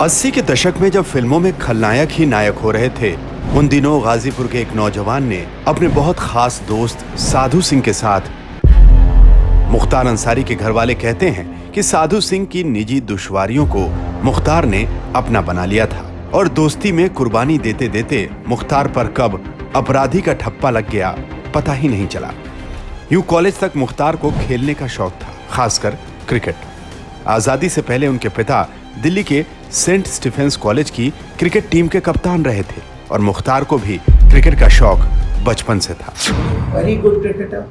80 के दशक में जब फिल्मों में खलनायक ही नायक हो रहे थे, उन दिनों गाजीपुर के एक नौजवान ने अपने बहुत खास दोस्त साधु सिंह के साथ, मुख्तार अंसारी के घर वाले कहते हैं कि साधु सिंह की निजी दुश्वारियों को मुख्तार ने अपना बना लिया था और दोस्ती में कुर्बानी देते देते मुख्तार पर कब अपराधी का ठप्पा लग गया पता ही नहीं चला। यूं कॉलेज तक मुख्तार को खेलने का शौक था, खासकर क्रिकेट। आजादी से पहले उनके पिता दिल्ली के सेंट स्टीफेंस कॉलेज की क्रिकेट टीम के कप्तान रहे थे और मुख्तार को भी क्रिकेट का शौक बचपन से था। Very good cricketer,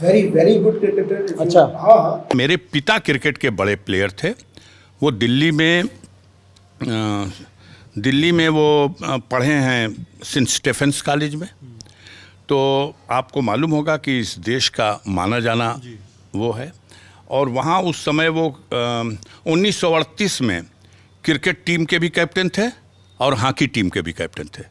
very good cricketer. अच्छा। हाँ। मेरे पिता क्रिकेट के बड़े प्लेयर थे। वो दिल्ली में वो पढ़े हैं सेंट स्टीफेंस कॉलेज में। तो आपको मालूम होगा कि इस देश का माना जाना वो है। और वहाँ उस समय वो 1938 में क्रिकेट टीम के भी कैप्टन थे और हॉकी टीम के भी कैप्टन थे।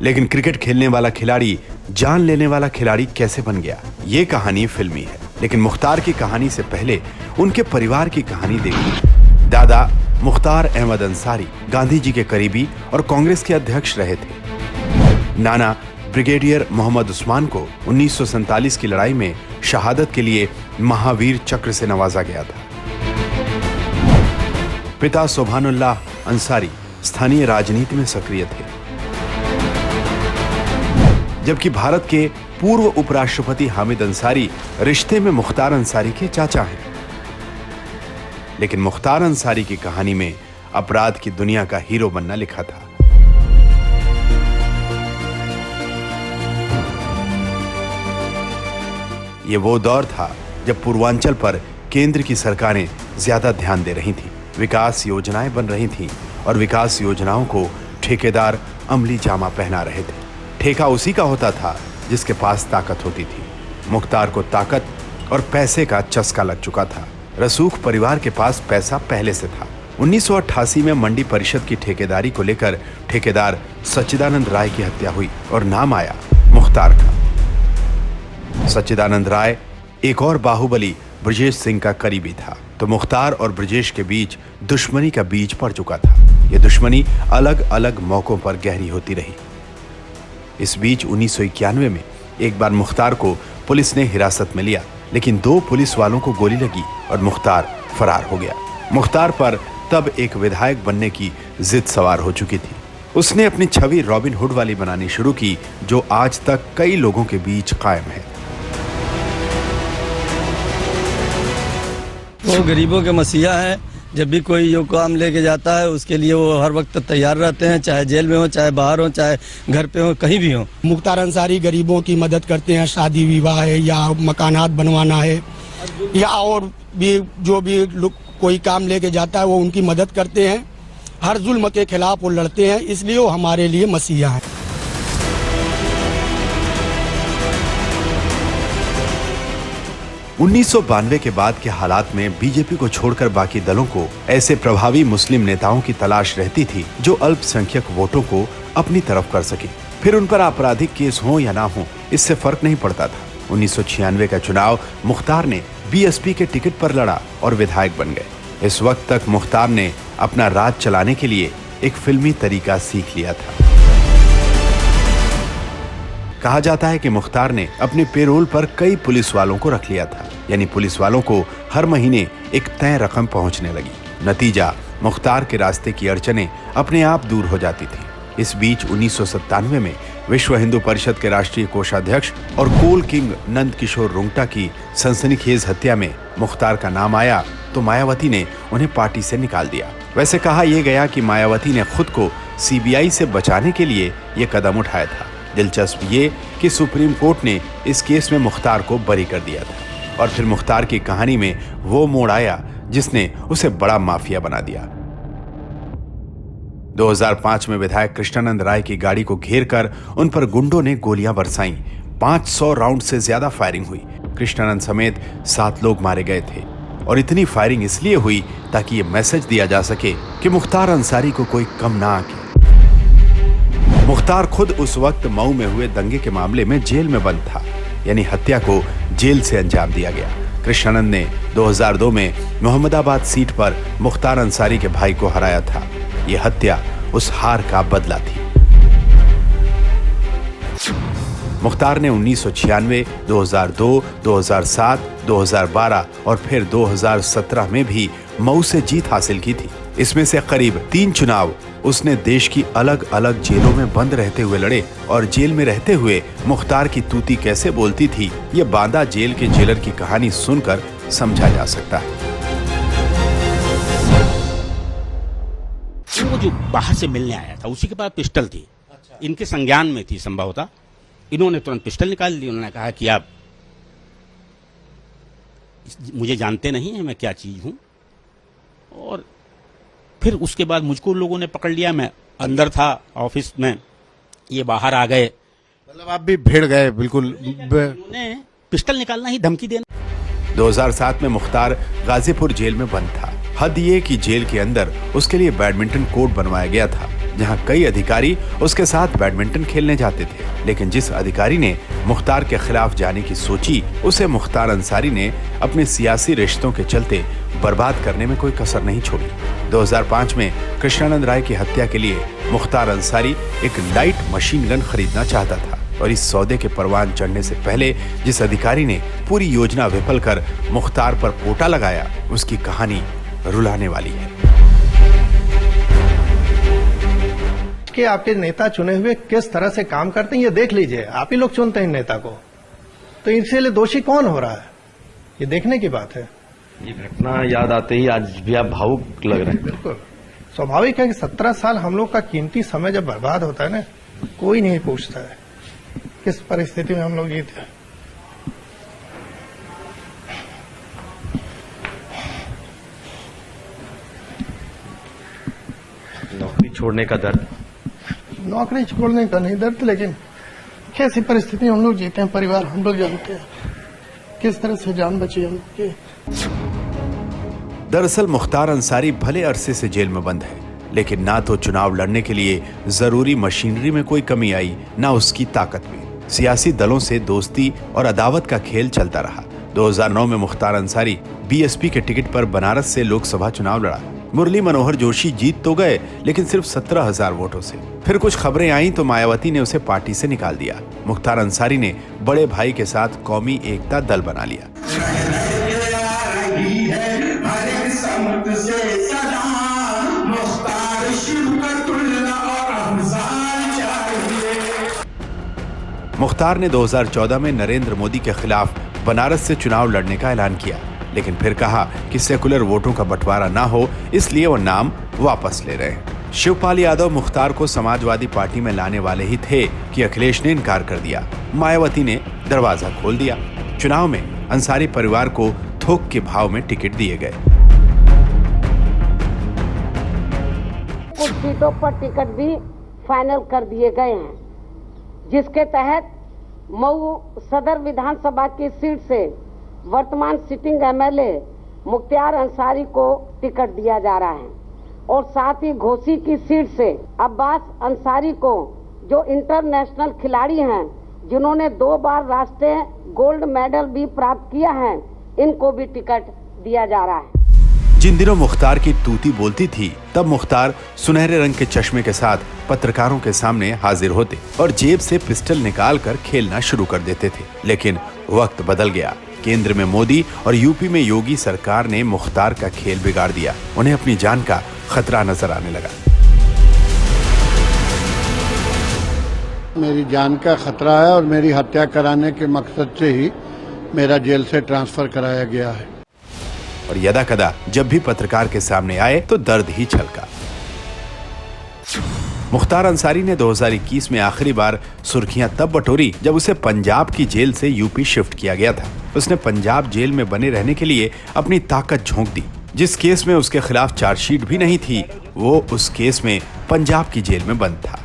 लेकिन क्रिकेट खेलने वाला खिलाड़ी जान लेने वाला खिलाड़ी कैसे बन गया, ये कहानी फिल्मी है। लेकिन मुख्तार की कहानी से पहले उनके परिवार की कहानी देखिए। दादा मुख्तार अहमद अंसारी गांधी जी के करीबी और कांग्रेस के अध्यक्ष रहे थे। नाना ब्रिगेडियर मोहम्मद उस्मान को 1947 की लड़ाई में शहादत के लिए महावीर चक्र से नवाजा गया था। पिता सुभानुल्लाह अंसारी स्थानीय राजनीति में सक्रिय थे, जबकि भारत के पूर्व उपराष्ट्रपति हामिद अंसारी रिश्ते में मुख्तार अंसारी के चाचा हैं। लेकिन मुख्तार अंसारी की कहानी में अपराध की दुनिया का हीरो बनना लिखा था। यह वो दौर था जब पूर्वांचल पर केंद्र की सरकारें ज्यादा ध्यान दे रही थीं, विकास योजनाएं बन रही थीं और विकास योजनाओं को ठेकेदार अमली जामा पहना रहे थे। ठेका उसी का होता था जिसके पास ताकत होती थी। मुख्तार को ताकत और पैसे का चस्का लग चुका था। रसूख परिवार के पास पैसा पहले से था। 1988 में मंडी परिषद की ठेकेदारी को लेकर ठेकेदार सच्चिदानंद राय की हत्या हुई और नाम आया मुख्तार का। सच्चिदानंद राय एक और बाहुबली ब्रजेश सिंह का करीबी था, तो मुख्तार और ब्रजेश के बीच दुश्मनी का बीज पड़ चुका था। यह दुश्मनी अलग अलग मौकों पर गहरी होती रही। इस बीच 1991 में एक बार मुख्तार को पुलिस ने हिरासत में लिया, लेकिन 2 पुलिस वालों को गोली लगी और मुख्तार फरार हो गया। मुख्तार पर तब एक विधायक बनने की जिद सवार हो चुकी थी। उसने अपनी छवि रॉबिन हुड वाली बनानी शुरू की, जो आज तक कई लोगों के बीच कायम है। वो गरीबों के मसीहा हैं। जब भी कोई यो काम लेके जाता है उसके लिए वो हर वक्त तैयार रहते हैं, चाहे जेल में हो, चाहे बाहर हो, चाहे घर पे हो, कहीं भी हो। मुख्तार अंसारी गरीबों की मदद करते हैं, शादी विवाह है या मकानात बनवाना है या और भी जो भी कोई काम लेके जाता है वो उनकी मदद करते हैं। हर जुल्म के खिलाफ वो लड़ते हैं, इसलिए वो हमारे लिए मसीहा है। उन्नीस के बाद के हालात में बीजेपी को छोड़कर बाकी दलों को ऐसे प्रभावी मुस्लिम नेताओं की तलाश रहती थी जो अल्पसंख्यक वोटों को अपनी तरफ कर सके। फिर उन पर आपराधिक केस हो या ना हो, इससे फर्क नहीं पड़ता था। 1996 का चुनाव मुख्तार ने बीएसपी के टिकट पर लड़ा और विधायक बन गए। इस वक्त तक मुख्तार ने अपना राज चलाने के लिए एक फिल्मी तरीका सीख लिया था। कहा जाता है कि मुख्तार ने अपने पेरोल पर कई पुलिस वालों को रख लिया था, यानी पुलिस वालों को हर महीने एक तय रकम पहुंचने लगी। नतीजा, मुख्तार के रास्ते की अड़चनें अपने आप दूर हो जाती थी। इस बीच 1997 में विश्व हिंदू परिषद के राष्ट्रीय कोषाध्यक्ष और कोल किंग नंद किशोर रुंगटा की सनसनीखेज हत्या में मुख्तार का नाम आया तो मायावती ने उन्हें पार्टी से निकाल दिया। वैसे कहा यह गया कि मायावती ने खुद को सीबीआई से बचाने के लिए यह कदम उठाया था। दिलचस्प ये कि सुप्रीम कोर्ट ने इस केस में मुख्तार को बरी कर दिया था और फिर मुख्तार की कहानी में वो मोड़ आया जिसने उसे बड़ा माफिया बना दिया। 2005 में विधायक कृष्णानंद राय की गाड़ी को घेरकर उन पर गुंडों ने गोलियां बरसाईं। 500 राउंड से ज्यादा फायरिंग हुई। कृष्णानंद समेत 7 लोग मारे गए थे और इतनी फायरिंग इसलिए हुई ताकि ये मैसेज दिया जा सके कि मुख्तार अंसारी को कोई कम ना आके। मुख्तार खुद उस वक्त मऊ में हुए दंगे के मामले में जेल में बंद था, यानी हत्या को जेल से अंजाम दिया गया। कृष्णानंद ने 2002 में मोहम्मदाबाद सीट पर मुख्तार अंसारी के भाई को हराया था। ये हत्या उस हार का बदला थी। मुख्तार ने 1996, 2002, 2007, 2012 और फिर 2017 में भी मऊ से जीत हासिल की थी। इसमें से करीब 3 चुनाव उसने देश की अलग अलग जेलों में बंद रहते हुए लड़े और जेल में रहते हुए मुख्तार की तूती कैसे बोलती थी, ये बांदा जेल के जेलर की कहानी सुनकर समझा जा सकता है। वो जो बाहर से मिलने आया था उसी के पास पिस्टल थी। इनके संज्ञान में थी संभवतः। इन्होंने तुरंत पिस्टल निकाल ली। उन्होंने कहा कि आप मुझे जानते नहीं हैं मैं क्या चीज हूं। और फिर उसके बाद मुझको लोगों ने पकड़ लिया। मैं अंदर था ऑफिस में, ये बाहर आ गए। मतलब आप भी भिड़ गए बिल्कुल। उन्होंने पिस्टल निकालना ही धमकी देना। 2007 में मुख्तार गाजीपुर जेल में बंद था। हद ये कि जेल के अंदर उसके लिए बैडमिंटन कोर्ट बनवाया गया था, जहां कई अधिकारी उसके साथ बैडमिंटन खेलने जाते थे। लेकिन जिस अधिकारी ने मुख्तार के खिलाफ जाने की सोची, उसे मुख्तार अंसारी ने अपने सियासी रिश्तों के चलते बर्बाद करने में कोई कसर नहीं छोड़ी। 2005 में कृष्णानंद राय की हत्या के लिए मुख्तार अंसारी एक लाइट मशीन गन खरीदना चाहता था और इस सौदे के परवान चढ़ने से पहले जिस अधिकारी ने पूरी योजना विफल कर मुख्तार पर पोटा लगाया, उसकी कहानी रुलाने वाली है। कि आपके नेता चुने हुए किस तरह से काम करते हैं ये देख लीजिए। आप ही लोग चुनते हैं नेता को, तो इसीलिए दोषी कौन हो रहा है ये देखने की बात है। ये घटना याद आते ही आज भी आप भावुक लग रहे हैं। बिल्कुल स्वाभाविक है कि 17 साल हम लोग का कीमती समय जब बर्बाद होता है ना, कोई नहीं पूछता है किस परिस्थिति में हम लोग जीते। नौकरी छोड़ने का दर्द, नौकरी छोड़ने का नहीं दर्द, लेकिन कैसी परिस्थिति हम लोग जीते हैं, परिवार हम लोग जानते हैं किस तरह से जान बची हम लोग की। दरअसल मुख्तार अंसारी भले अरसे से जेल में बंद है, लेकिन ना तो चुनाव लड़ने के लिए जरूरी मशीनरी में कोई कमी आई, ना उसकी ताकत में। सियासी दलों से दोस्ती और अदावत का खेल चलता रहा। 2009 में मुख्तार अंसारी बीएसपी के टिकट पर बनारस से लोकसभा चुनाव लड़ा। मुरली मनोहर जोशी जीत तो गए, लेकिन सिर्फ 17,000 वोटों से। फिर कुछ खबरें आईं तो मायावती ने उसे पार्टी से निकाल दिया। मुख्तार अंसारी ने बड़े भाई के साथ कौमी एकता दल बना लिया। मुख्तार ने 2014 में नरेंद्र मोदी के खिलाफ बनारस से चुनाव लड़ने का ऐलान किया, लेकिन फिर कहा कि सेकुलर वोटों का बंटवारा ना हो, इसलिए वो नाम वापस ले रहे हैं। शिवपाल यादव मुख्तार को समाजवादी पार्टी में लाने वाले ही थे कि अखिलेश ने इनकार कर दिया। मायावती ने दरवाजा खोल दिया। चुनाव में अंसारी परिवार को थोक के भाव में टिकट दिए गए। कुछ सीटों पर टिकट भी फाइनल कर दिए गए हैं, जिसके तहत मऊ सदर विधानसभा की सीट से वर्तमान सिटिंग एमएलए मुख्तार अंसारी को टिकट दिया जा रहा है और साथ ही घोसी की सीट से अब्बास अंसारी को, जो इंटरनेशनल खिलाड़ी हैं, जिन्होंने 2 बार राष्ट्रीय गोल्ड मेडल भी प्राप्त किया है, इनको भी टिकट दिया जा रहा है। जिन दिनों मुख्तार की तूती बोलती थी, तब मुख्तार सुनहरे रंग के चश्मे के साथ पत्रकारों के सामने हाजिर होते और जेब से पिस्टल निकालकर खेलना शुरू कर देते थे। लेकिन वक्त बदल गया। केंद्र में मोदी और यूपी में योगी सरकार ने मुख्तार का खेल बिगाड़ दिया। उन्हें अपनी जान का खतरा नजर आने लगा। मेरी जान का खतरा है और मेरी हत्या कराने के मकसद से ही मेरा जेल से ट्रांसफर कराया गया है। और यदाकदा जब भी पत्रकार के सामने आए तो दर्द ही छलका। मुख्तार अंसारी ने 2021 में आखिरी बार सुर्खियां तब बटोरी जब उसे पंजाब की जेल से यूपी शिफ्ट किया गया था। उसने पंजाब जेल में बने रहने के लिए अपनी ताकत झोंक दी। जिस केस में उसके खिलाफ चार्जशीट भी नहीं थी, वो उस केस में पंजाब की जेल में बंद था।